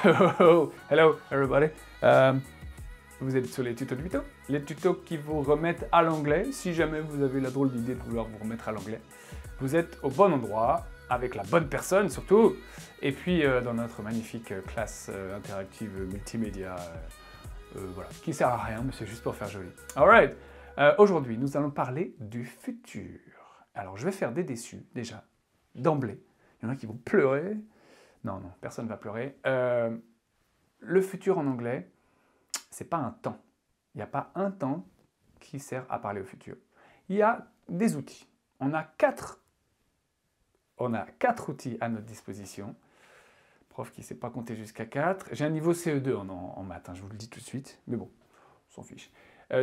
Hello everybody. Vous êtes sur les tutos de Vito, les tutos qui vous remettent à l'anglais. Si jamais vous avez la drôle d'idée de vouloir vous remettre à l'anglais, vous êtes au bon endroit, avec la bonne personne surtout, et puis dans notre magnifique classe interactive multimédia, voilà, qui sert à rien, mais c'est juste pour faire joli. Alright, aujourd'hui nous allons parler du futur. Alors je vais faire des déçus déjà, d'emblée. Il y en a qui vont pleurer. Non, personne ne va pleurer. Le futur en anglais, c'est pas un temps. Il n'y a pas un temps qui sert à parler au futur. Il y a des outils. On a quatre outils à notre disposition. Prof qui ne sait pas compter jusqu'à 4. J'ai un niveau CE2 en maths, hein, je vous le dis tout de suite. Mais bon, on s'en fiche.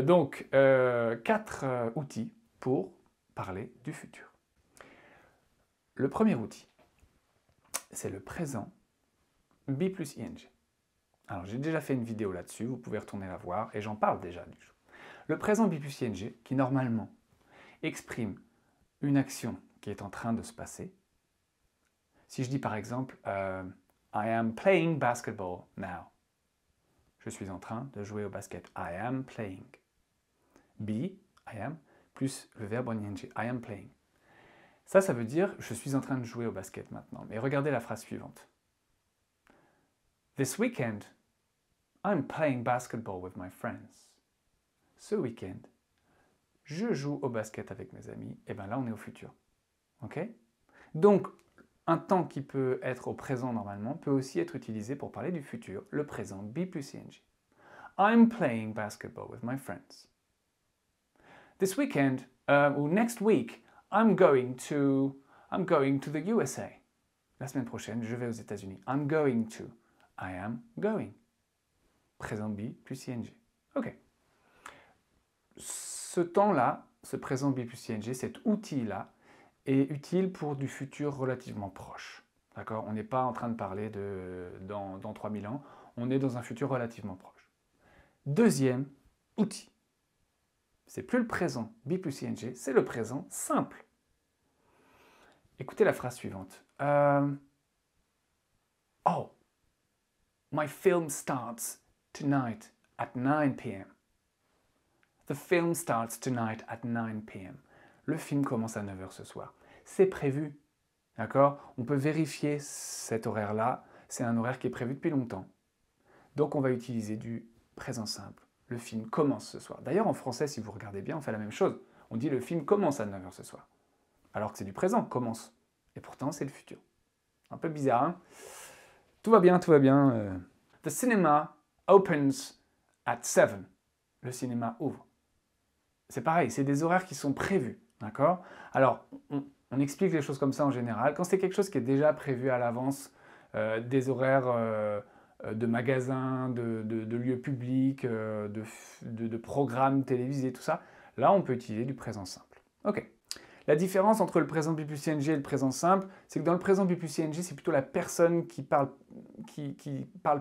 Donc, 4 outils pour parler du futur. Le premier outil, c'est le présent be plus ing. Alors, j'ai déjà fait une vidéo là-dessus, vous pouvez retourner la voir, et j'en parle déjà du jeu. Le présent be plus ing, qui normalement exprime une action qui est en train de se passer. Si je dis par exemple, I am playing basketball now. Je suis en train de jouer au basket. I am playing. Be, I am, plus le verbe en ing, I am playing. Ça veut dire, je suis en train de jouer au basket maintenant. Mais regardez la phrase suivante. This weekend, I'm playing basketball with my friends. Ce week-end, je joue au basket avec mes amis. Et bien là, on est au futur. Ok? Donc, un temps qui peut être au présent normalement peut aussi être utilisé pour parler du futur, le présent be plus ing. I'm playing basketball with my friends. This weekend, or next week, I'm going to the USA. La semaine prochaine, je vais aux États-Unis. I'm going to. I am going. Présent be plus ing. Ok. Ce temps-là, ce présent be plus ing, cet outil-là, est utile pour du futur relativement proche. D'accord? On n'est pas en train de parler dans 3000 ans, on est dans un futur relativement proche. Deuxième outil. C'est plus le présent be plus ing, c'est le présent simple. Écoutez la phrase suivante. Oh, my film starts tonight at 9 p.m. The film starts tonight at 9 p.m. Le film commence à 9h ce soir. C'est prévu. D'accord? On peut vérifier cet horaire-là. C'est un horaire qui est prévu depuis longtemps. Donc on va utiliser du présent simple. Le film commence ce soir. D'ailleurs, en français, si vous regardez bien, on fait la même chose. On dit le film commence à 9h ce soir. Alors que c'est du présent, commence. Et pourtant, c'est le futur. Un peu bizarre, hein? Tout va bien, tout va bien. The cinema opens at 7. Le cinéma ouvre. C'est pareil, c'est des horaires qui sont prévus. D'accord? Alors, on explique les choses comme ça en général. Quand c'est quelque chose qui est déjà prévu à l'avance, des horaires de magasins, de lieux publics, de programmes télévisés, tout ça, là, on peut utiliser du présent simple. Ok. La différence entre le présent be plus ing et le présent simple, c'est que dans le présent be plus ing, c'est plutôt la personne qui parle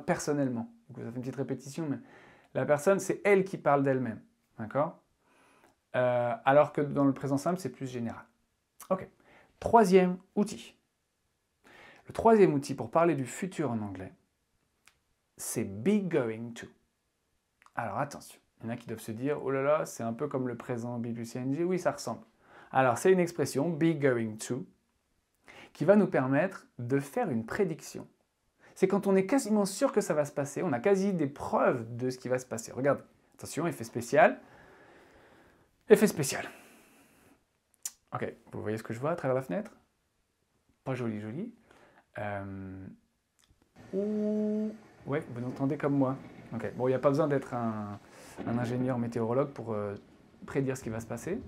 personnellement. Donc, ça fait une petite répétition, mais la personne, c'est elle qui parle d'elle-même. D'accord? Alors que dans le présent simple, c'est plus général. Ok. Troisième outil. Le troisième outil pour parler du futur en anglais, c'est be going to. Alors attention, il y en a qui doivent se dire, oh là là, c'est un peu comme le présent be plus ing. Oui, ça ressemble. Alors c'est une expression, be going to, qui va nous permettre de faire une prédiction. C'est quand on est quasiment sûr que ça va se passer, on a quasi des preuves de ce qui va se passer. Regarde, attention, effet spécial. Effet spécial. Ok, vous voyez ce que je vois à travers la fenêtre? Pas joli, joli. Ouais, vous l'entendez comme moi. Ok, bon, il n'y a pas besoin d'être un ingénieur météorologue pour prédire ce qui va se passer.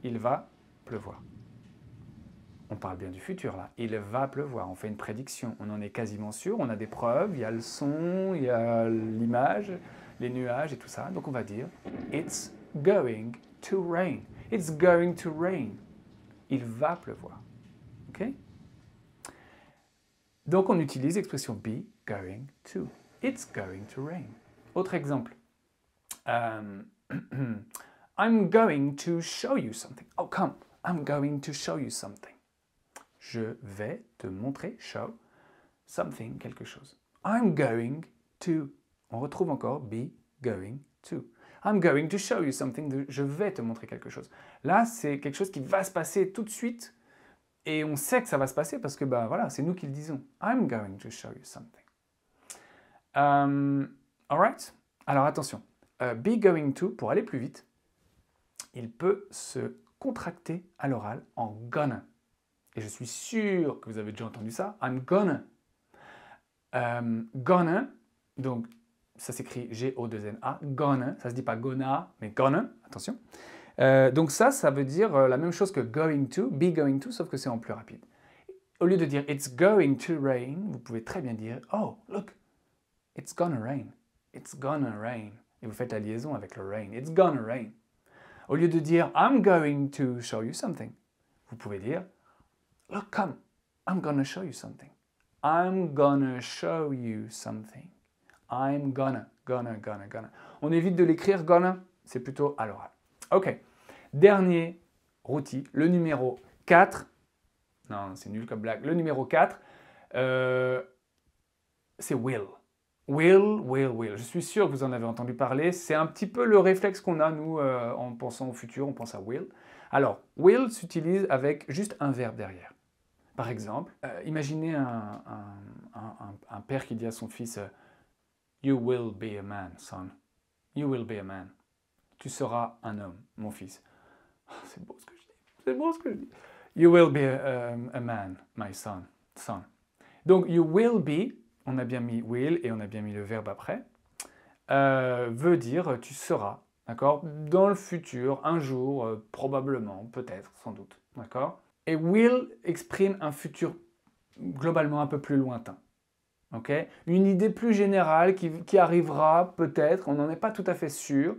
Il va pleuvoir. On parle bien du futur là. Il va pleuvoir. On fait une prédiction. On en est quasiment sûr. On a des preuves. Il y a le son, il y a l'image, les nuages et tout ça. Donc on va dire It's going to rain. It's going to rain. Il va pleuvoir. Ok? Donc on utilise l'expression be going to. It's going to rain. Autre exemple. I'm going to show you something. Oh, come. I'm going to show you something. Je vais te montrer, show, something, quelque chose. I'm going to. On retrouve encore be going to. I'm going to show you something. Je vais te montrer quelque chose. Là, c'est quelque chose qui va se passer tout de suite. Et on sait que ça va se passer parce que bah, voilà, c'est nous qui le disons. I'm going to show you something. Alright? Alors attention. Be going to, pour aller plus vite, il peut se contracter à l'oral en gonna. Et je suis sûr que vous avez déjà entendu ça. I'm gonna. Gonna, donc ça s'écrit G-O-2-N-A. Gonna, ça se dit pas gonna, mais gonna, attention. Donc ça veut dire la même chose que going to, be going to, sauf que c'est en plus rapide. Au lieu de dire it's going to rain, vous pouvez très bien dire oh, look, it's gonna rain. It's gonna rain. Et vous faites la liaison avec le rain. It's gonna rain. Au lieu de dire I'm going to show you something, vous pouvez dire look, come, I'm gonna show you something. I'm gonna show you something. I'm gonna. On évite de l'écrire gonna, c'est plutôt à l'oral. Ok. Dernier outil, le numéro 4. Non, c'est nul comme blague. Le numéro 4, c'est will. Will. Je suis sûr que vous en avez entendu parler. C'est un petit peu le réflexe qu'on a, nous, en pensant au futur, on pense à will. Alors, will s'utilise avec juste un verbe derrière. Par exemple, imaginez un père qui dit à son fils You will be a man, son. You will be a man. Tu seras un homme, mon fils. Oh, c'est beau ce que je dis. You will be a man, my son. Donc, you will be, on a bien mis will et on a bien mis le verbe après, veut dire tu seras, d'accord? Dans le futur, un jour, probablement, peut-être, sans doute, d'accord? Et will exprime un futur globalement un peu plus lointain. Okay? Une idée plus générale qui arrivera peut-être, on n'en est pas tout à fait sûr,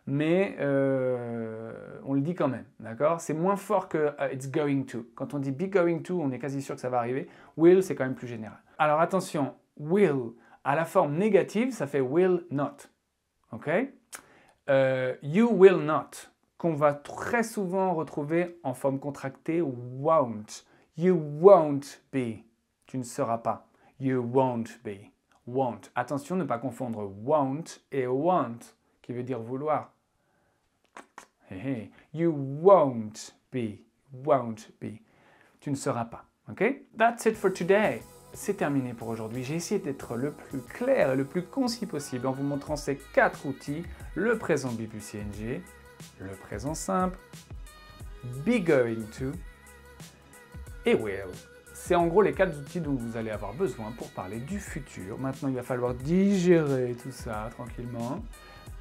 mais on le dit quand même. D'accord? C'est moins fort que it's going to. Quand on dit be going to, on est quasi sûr que ça va arriver. Will, c'est quand même plus général. Alors attention, will, à la forme négative, ça fait will not. Ok? You will not, qu'on va très souvent retrouver en forme contractée, won't. You won't be. Tu ne seras pas. You won't be. Won't. Attention, ne pas confondre won't et want, qui veut dire vouloir. Hey, hey. You won't be. Won't be. Tu ne seras pas. Ok? That's it for today. C'est terminé pour aujourd'hui. J'ai essayé d'être le plus clair et le plus concis possible en vous montrant ces 4 outils. Le présent be plus ing, le présent simple, be going to et will. C'est en gros les 4 outils dont vous allez avoir besoin pour parler du futur. Maintenant, il va falloir digérer tout ça tranquillement,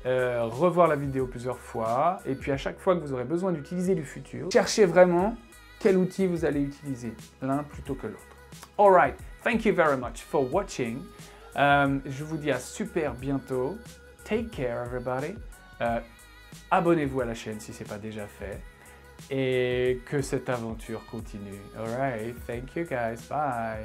revoir la vidéo plusieurs fois, et puis à chaque fois que vous aurez besoin d'utiliser du futur, cherchez vraiment quel outil vous allez utiliser, l'un plutôt que l'autre. Alright, thank you very much for watching. Je vous dis à super bientôt. Take care everybody. Abonnez-vous à la chaîne si ce n'est pas déjà fait. Et que cette aventure continue. Alright, thank you guys, bye.